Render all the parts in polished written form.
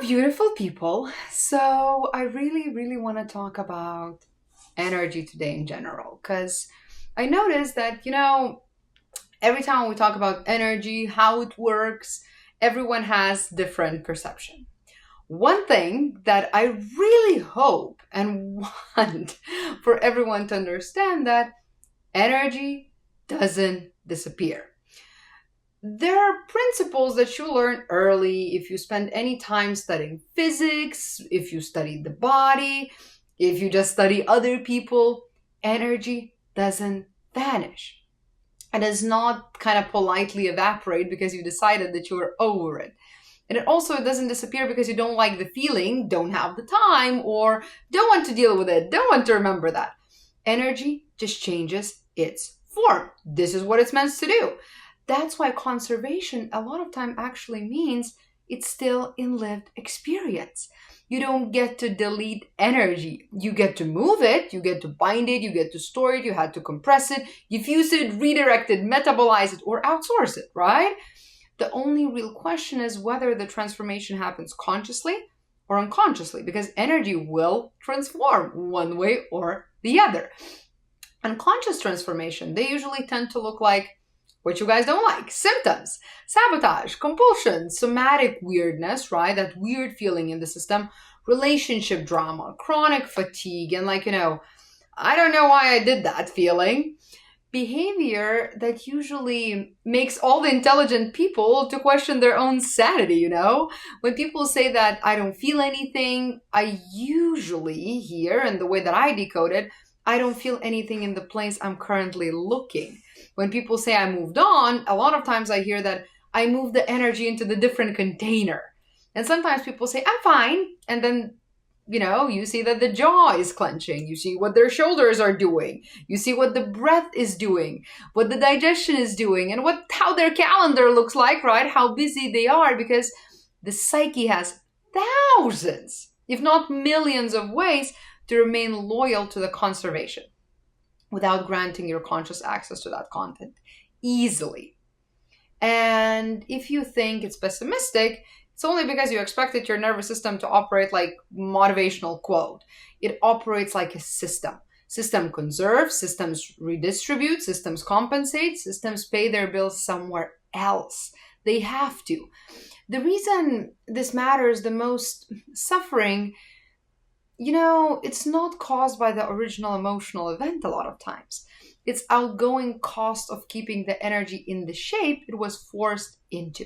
Beautiful people. So, I really want to talk about energy today in general because I noticed that, every time we talk about energy, how it works, everyone has different perception. One thing that I really hope and want for everyone to understand that energy doesn't disappear. There are principles that you learn early if you spend any time studying physics, if you study the body, if you just study other people. Energy doesn't vanish. It does not kind of politely evaporate because you decided that you are over it. And it also doesn't disappear because you don't like the feeling, don't have the time, or don't want to deal with it, don't want to remember that. Energy just changes its form. This is what it's meant to do. That's why conservation a lot of time actually means it's still in lived experience. You don't get to delete energy. You get to move it, you get to bind it, you get to store it, you had to compress it, diffuse it, redirect it, metabolize it, or outsource it, right? The only real question is whether the transformation happens consciously or unconsciously, because energy will transform one way or the other. Unconscious transformation, they usually tend to look like what you guys don't like: symptoms, sabotage, compulsion, somatic weirdness, right? That weird feeling in the system, relationship drama, chronic fatigue, and I don't know why I did that feeling. Behavior that usually makes all the intelligent people to question their own sanity. When people say that I don't feel anything, I usually hear, and the way that I decode it, I don't feel anything in the place I'm currently looking. When people say I moved on, a lot of times I hear that I moved the energy into the different container. And sometimes people say, I'm fine. And then, you see that the jaw is clenching. You see what their shoulders are doing. You see what the breath is doing, what the digestion is doing, and how their calendar looks like, right? How busy they are, because the psyche has thousands, if not millions of ways to remain loyal to the conservation without granting your conscious access to that content easily. And if you think it's pessimistic, it's only because you expected your nervous system to operate like motivational quote. It operates like a system. System conserves, systems redistribute, systems compensate, systems pay their bills somewhere else. They have to. The reason this matters, the most suffering, it's not caused by the original emotional event a lot of times. It's outgoing cost of keeping the energy in the shape it was forced into.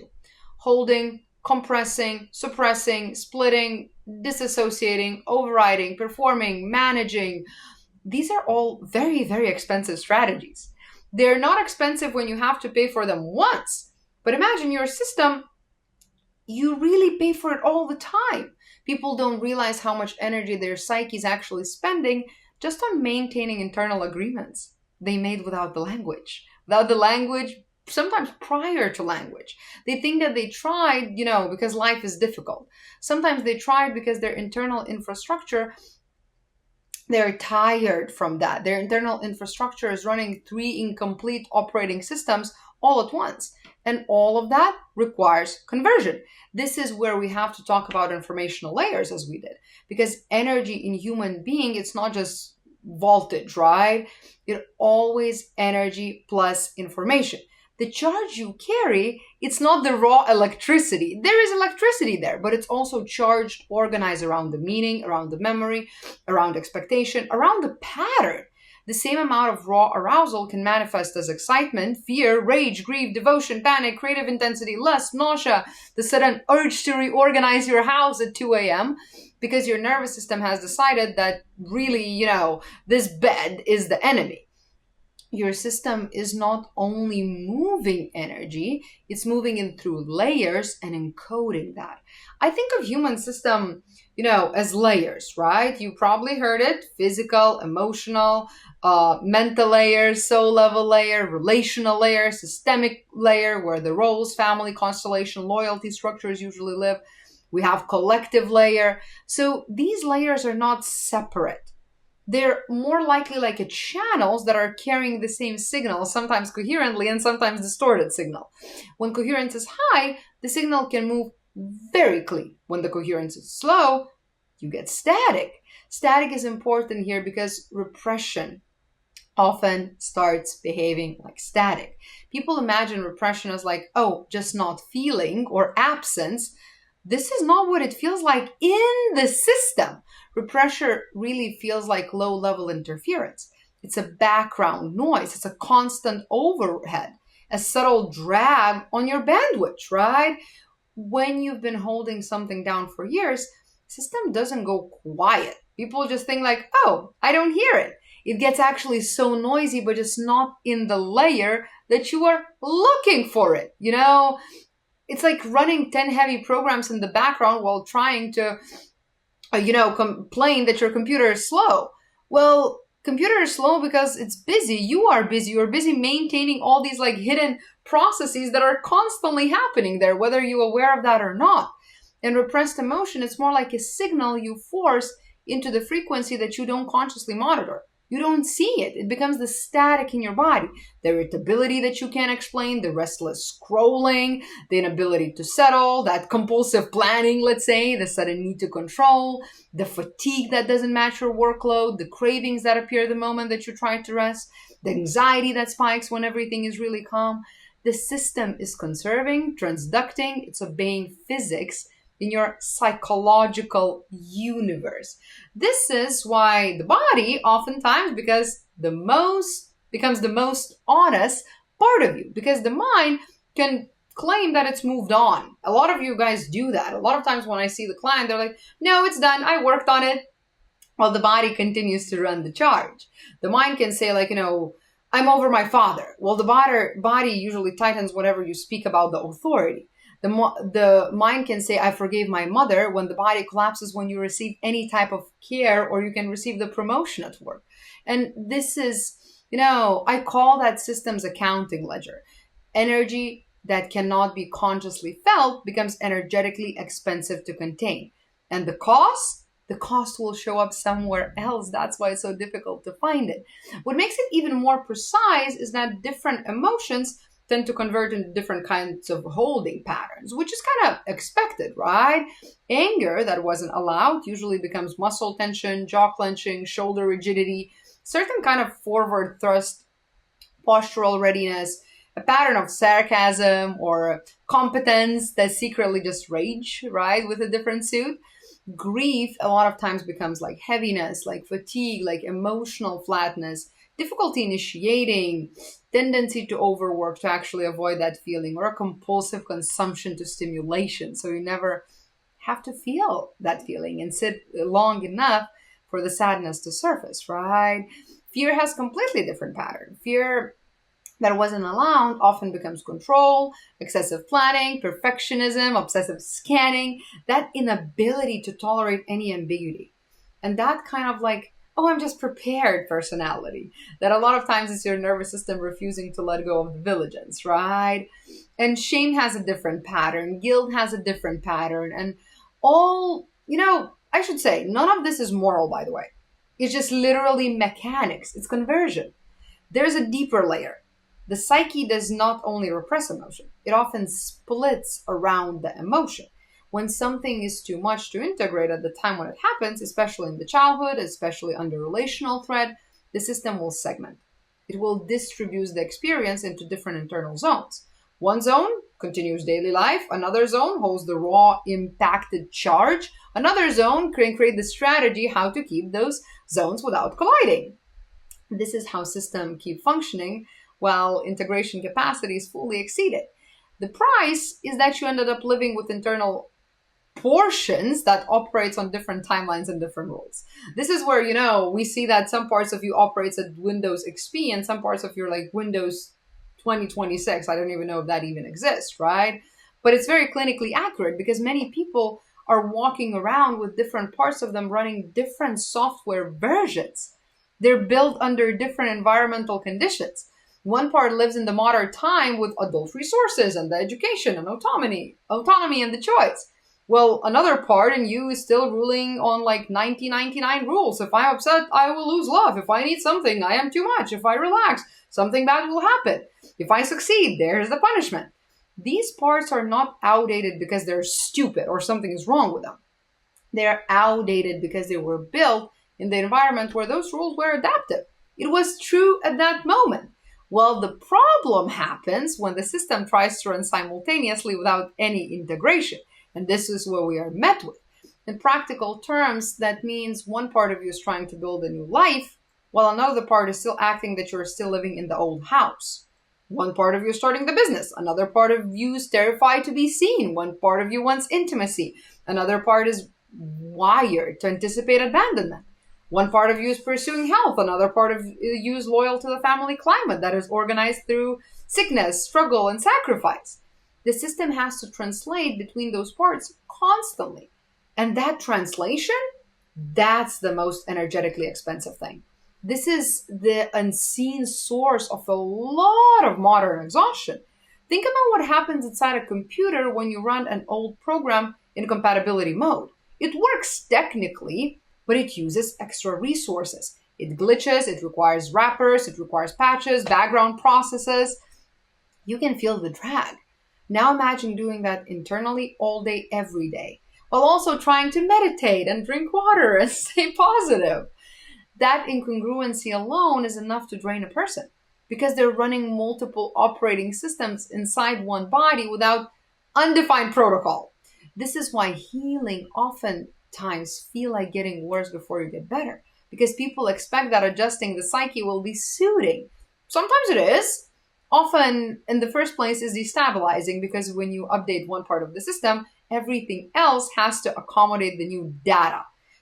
Holding, compressing, suppressing, splitting, disassociating, overriding, performing, managing. These are all very, very expensive strategies. They're not expensive when you have to pay for them once. But imagine your system, you really pay for it all the time. People don't realize how much energy their psyche is actually spending just on maintaining internal agreements they made without the language. Without the language, sometimes prior to language. They think that they tried, because life is difficult. Sometimes they tried because their internal infrastructure, they're tired from that. Their internal infrastructure is running 3 incomplete operating systems all at once. And all of that requires conversion. This is where we have to talk about informational layers as we did. Because energy in human being, it's not just voltage, right? It's always energy plus information. The charge you carry, it's not the raw electricity. There is electricity there, but it's also charged, organized around the meaning, around the memory, around expectation, around the pattern. The same amount of raw arousal can manifest as excitement, fear, rage, grief, devotion, panic, creative intensity, lust, nausea, the sudden urge to reorganize your house at 2 a.m. because your nervous system has decided that really, this bed is the enemy. Your system is not only moving energy, it's moving in through layers and encoding that. I think of human system, as layers, right? You probably heard it: physical, emotional, mental layer, soul level layer, relational layer, systemic layer, where the roles, family, constellation, loyalty structures usually live. We have collective layer. So these layers are not separate. They're more likely like channels that are carrying the same signal, sometimes coherently and sometimes distorted signal. When coherence is high, the signal can move very clean. When the coherence is slow, you get static. Static is important here because repression often starts behaving like static. People imagine repression as like, oh, just not feeling or absence. This is not what it feels like in the system. Repression really feels like low-level interference. It's a background noise. It's a constant overhead, a subtle drag on your bandwidth, right? When you've been holding something down for years, system doesn't go quiet. People just think like, oh, I don't hear it. It gets actually so noisy, but just not in the layer that you are looking for it. It's like running 10 heavy programs in the background while trying to, complain that your computer is slow. Well, computer is slow because it's busy. You are busy. You're busy maintaining all these like hidden processes that are constantly happening there, whether you're aware of that or not. And repressed emotion, it's more like a signal you force into the frequency that you don't consciously monitor. You don't see it. It becomes the static in your body. The irritability that you can't explain, the restless scrolling, the inability to settle, that compulsive planning, let's say, the sudden need to control, the fatigue that doesn't match your workload, the cravings that appear the moment that you try to rest, the anxiety that spikes when everything is really calm. The system is conserving, transducting, it's obeying physics in your psychological universe. This is why the body oftentimes becomes the most honest part of you, because the mind can claim that it's moved on. A lot of you guys do that. A lot of times when I see the client, they're like, no, it's done. I worked on it. Well, the body continues to run the charge. The mind can say like, I'm over my father. Well, the body usually tightens whenever you speak about the authority. The mind can say, I forgave my mother, when the body collapses when you receive any type of care or you can receive the promotion at work. And this is, I call that systems accounting ledger. Energy that cannot be consciously felt becomes energetically expensive to contain. And the cost will show up somewhere else. That's why it's so difficult to find it. What makes it even more precise is that different emotions tend to convert into different kinds of holding patterns, which is kind of expected, right? Anger that wasn't allowed usually becomes muscle tension, jaw clenching, shoulder rigidity, certain kind of forward thrust, postural readiness, a pattern of sarcasm or competence that secretly just rage, right, with a different suit. Grief a lot of times becomes like heaviness, like fatigue, like emotional flatness, difficulty initiating, tendency to overwork to actually avoid that feeling, or a compulsive consumption to stimulation. So you never have to feel that feeling and sit long enough for the sadness to surface, right? Fear has completely different pattern. Fear that wasn't allowed often becomes control, excessive planning, perfectionism, obsessive scanning, that inability to tolerate any ambiguity. And that kind of like, oh, I'm just prepared personality, that a lot of times it's your nervous system refusing to let go of the vigilance, right? And shame has a different pattern. Guilt has a different pattern. And all, I should say, none of this is moral, by the way. It's just literally mechanics. It's conversion. There's a deeper layer. The psyche does not only repress emotion, it often splits around the emotion. When something is too much to integrate at the time when it happens, especially in the childhood, especially under relational threat, the system will segment. It will distribute the experience into different internal zones. One zone continues daily life. Another zone holds the raw impacted charge. Another zone can create the strategy how to keep those zones without colliding. This is how systems keep functioning while integration capacity is fully exceeded. The price is that you ended up living with internal portions that operates on different timelines and different rules. This is where, we see that some parts of you operates at Windows XP and some parts of you are like Windows 2026. I don't even know if that even exists, right? But it's very clinically accurate because many people are walking around with different parts of them running different software versions. They're built under different environmental conditions. One part lives in the modern time with adult resources and the education and autonomy and the choice. Well, another part in you is still ruling on like 1999 rules. If I'm upset, I will lose love. If I need something, I am too much. If I relax, something bad will happen. If I succeed, there's the punishment. These parts are not outdated because they're stupid or something is wrong with them. They're outdated because they were built in the environment where those rules were adaptive. It was true at that moment. Well, the problem happens when the system tries to run simultaneously without any integration. And this is what we are met with. In practical terms, that means one part of you is trying to build a new life, while another part is still acting that you're still living in the old house. One part of you is starting the business. Another part of you is terrified to be seen. One part of you wants intimacy. Another part is wired to anticipate abandonment. One part of you is pursuing health. Another part of you is loyal to the family climate that is organized through sickness, struggle, and sacrifice. The system has to translate between those parts constantly. And that translation, that's the most energetically expensive thing. This is the unseen source of a lot of modern exhaustion. Think about what happens inside a computer when you run an old program in compatibility mode. It works technically, but it uses extra resources. It glitches, it requires wrappers, it requires patches, background processes. You can feel the drag. Now imagine doing that internally all day, every day, while also trying to meditate and drink water and stay positive. That incongruency alone is enough to drain a person because they're running multiple operating systems inside one body without undefined protocol. This is why healing oftentimes feel like getting worse before you get better, because people expect that adjusting the psyche will be soothing. Sometimes it is. Often, in the first place, is destabilizing because when you update one part of the system, everything else has to accommodate the new data.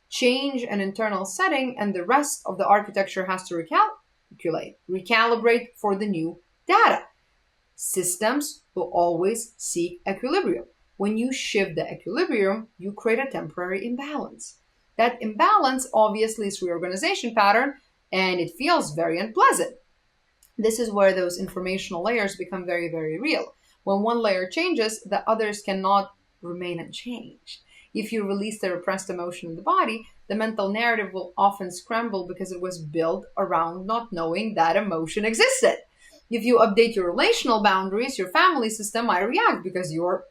Change an internal setting, and the rest of the architecture has to recalibrate for the new data. Systems will always seek equilibrium. When you shift the equilibrium, you create a temporary imbalance. That imbalance obviously is reorganization pattern, and it feels very unpleasant. This is where those informational layers become very, very real. When one layer changes, the others cannot remain unchanged. If you release the repressed emotion in the body, the mental narrative will often scramble because it was built around not knowing that emotion existed. If you update your relational boundaries, your family system might react because you're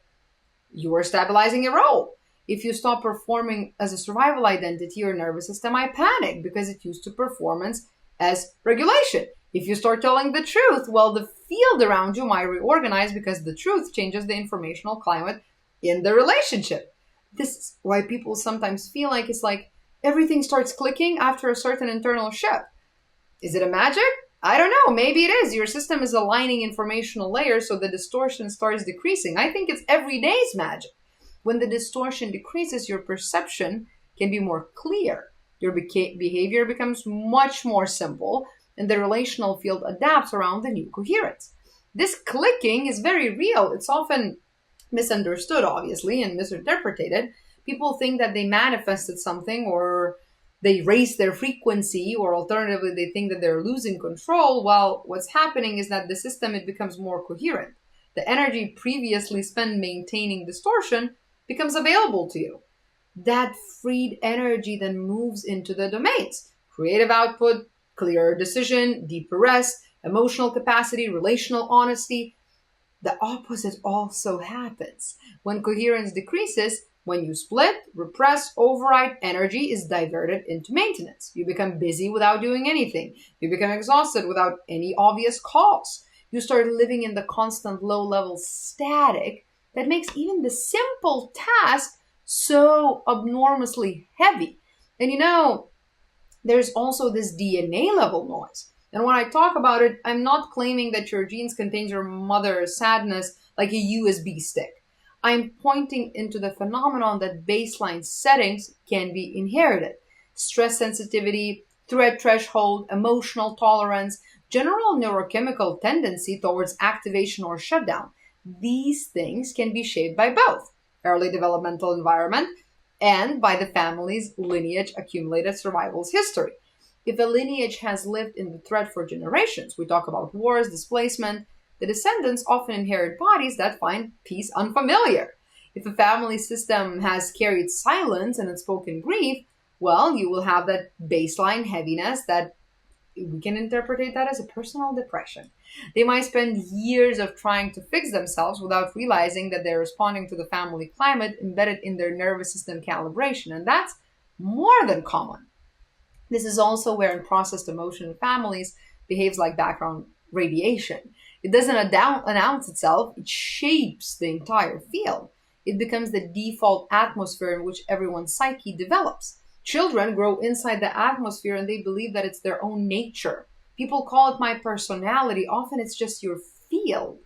stabilizing your role. If you stop performing as a survival identity, your nervous system might panic because it used to performance as regulation. If you start telling the truth, well, the field around you might reorganize because the truth changes the informational climate in the relationship. This is why people sometimes feel like it's like everything starts clicking after a certain internal shift. Is it a magic? I don't know. Maybe it is. Your system is aligning informational layers so the distortion starts decreasing. I think it's every day's magic. When the distortion decreases, your perception can be more clear. Your behavior becomes much more simple, and the relational field adapts around the new coherence. This clicking is very real. It's often misunderstood, obviously, and misinterpreted. People think that they manifested something or they raised their frequency, or alternatively, they think that they're losing control. Well, what's happening is that the system, it becomes more coherent. The energy previously spent maintaining distortion becomes available to you. That freed energy then moves into the domains: creative output, clearer decision, deeper rest, emotional capacity, relational honesty. The opposite also happens. When coherence decreases, when you split, repress, override, energy is diverted into maintenance. You become busy without doing anything. You become exhausted without any obvious cause. You start living in the constant low-level static that makes even the simple task so abnormously heavy. And there's also this DNA level noise. And when I talk about it, I'm not claiming that your genes contain your mother's sadness like a USB stick. I'm pointing into the phenomenon that baseline settings can be inherited. Stress sensitivity, threat threshold, emotional tolerance, general neurochemical tendency towards activation or shutdown. These things can be shaped by both early developmental environment and by the family's lineage accumulated survival's history. If a lineage has lived in the threat for generations, we talk about wars, displacement, the descendants often inherit bodies that find peace unfamiliar. If a family system has carried silence and unspoken grief, well, you will have that baseline heaviness that we can interpret that as a personal depression. They might spend years of trying to fix themselves without realizing that they're responding to the family climate embedded in their nervous system calibration. And that's more than common. This is also where unprocessed emotion in families behaves like background radiation. It doesn't announce itself, it shapes the entire field. It becomes the default atmosphere in which everyone's psyche develops. Children grow inside the atmosphere and they believe that it's their own nature. People call it my personality. Often it's just your field.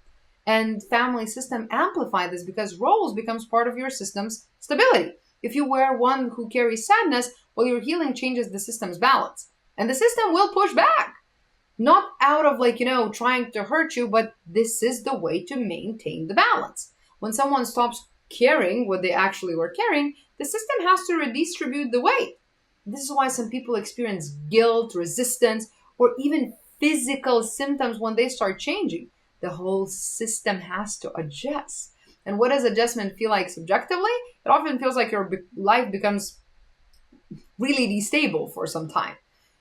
And family system amplify this because roles becomes part of your system's stability. If you wear one who carries sadness, well, your healing changes the system's balance. And the system will push back. Not out of trying to hurt you, but this is the way to maintain the balance. When someone stops carrying what they actually were carrying, the system has to redistribute the weight. This is why some people experience guilt, resistance, or even physical symptoms when they start changing. The whole system has to adjust. And what does adjustment feel like subjectively? It often feels like your life becomes really destable for some time.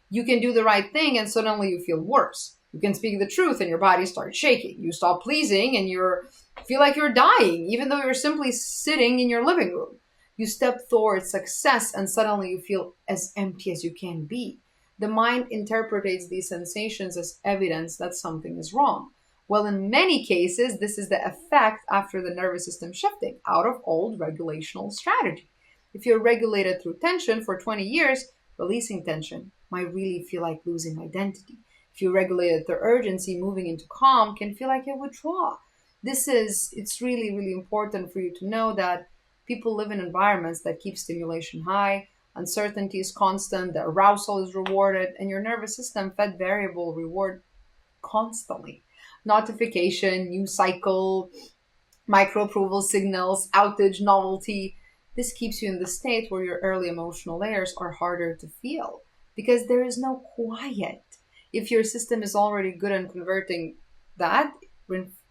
You can do the right thing and suddenly you feel worse. You can speak the truth and your body starts shaking. You stop pleasing and you feel like you're dying, even though you're simply sitting in your living room. You step towards success and suddenly you feel as empty as you can be. The mind interprets these sensations as evidence that something is wrong. Well, in many cases, this is the effect after the nervous system shifting out of old regulational strategy. If you're regulated through tension for 20 years, releasing tension might really feel like losing identity. If you regulate it through urgency, moving into calm can feel like a withdrawal. It's really, really important for you to know that people live in environments that keep stimulation high, uncertainty is constant, the arousal is rewarded, and your nervous system fed variable reward constantly. Notification, news cycle, micro approval signals, outage, novelty. This keeps you in the state where your early emotional layers are harder to feel because there is no quiet. If your system is already good at converting that,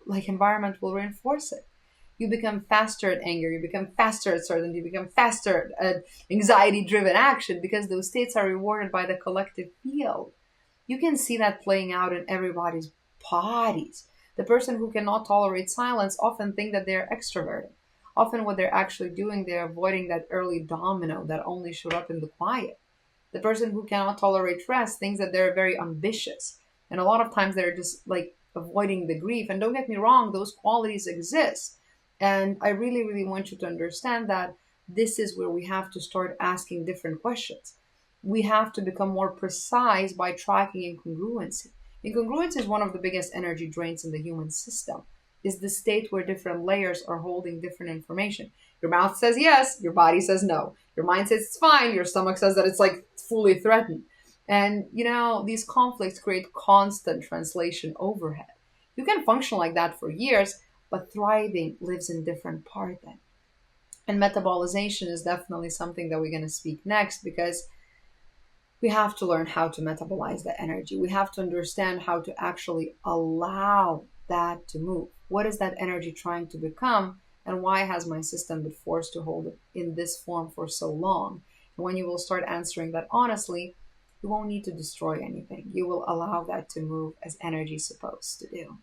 environment will reinforce it. You become faster at anger, you become faster at certainty, you become faster at anxiety driven action because those states are rewarded by the collective field. You can see that playing out in everybody's bodies. The person who cannot tolerate silence often think that they're extroverted. Often what they're actually doing, they're avoiding that early domino that only showed up in the quiet. The person who cannot tolerate rest thinks that they're very ambitious. And a lot of times they're just avoiding the grief. And don't get me wrong, those qualities exist. And I really, really want you to understand that this is where we have to start asking different questions. We have to become more precise by tracking incongruency. Incongruence is one of the biggest energy drains in the human system. Is the state where different layers are holding different information. Your mouth says yes, your body says no. Your mind says it's fine, your stomach says that it's fully threatened. And these conflicts create constant translation overhead. You can function like that for years, but thriving lives in different part then. And metabolization is definitely something that we're going to speak next because we have to learn how to metabolize the energy. We have to understand how to actually allow that to move. What is that energy trying to become? And why has my system been forced to hold it in this form for so long? And when you will start answering that honestly, you won't need to destroy anything. You will allow that to move as energy is supposed to do.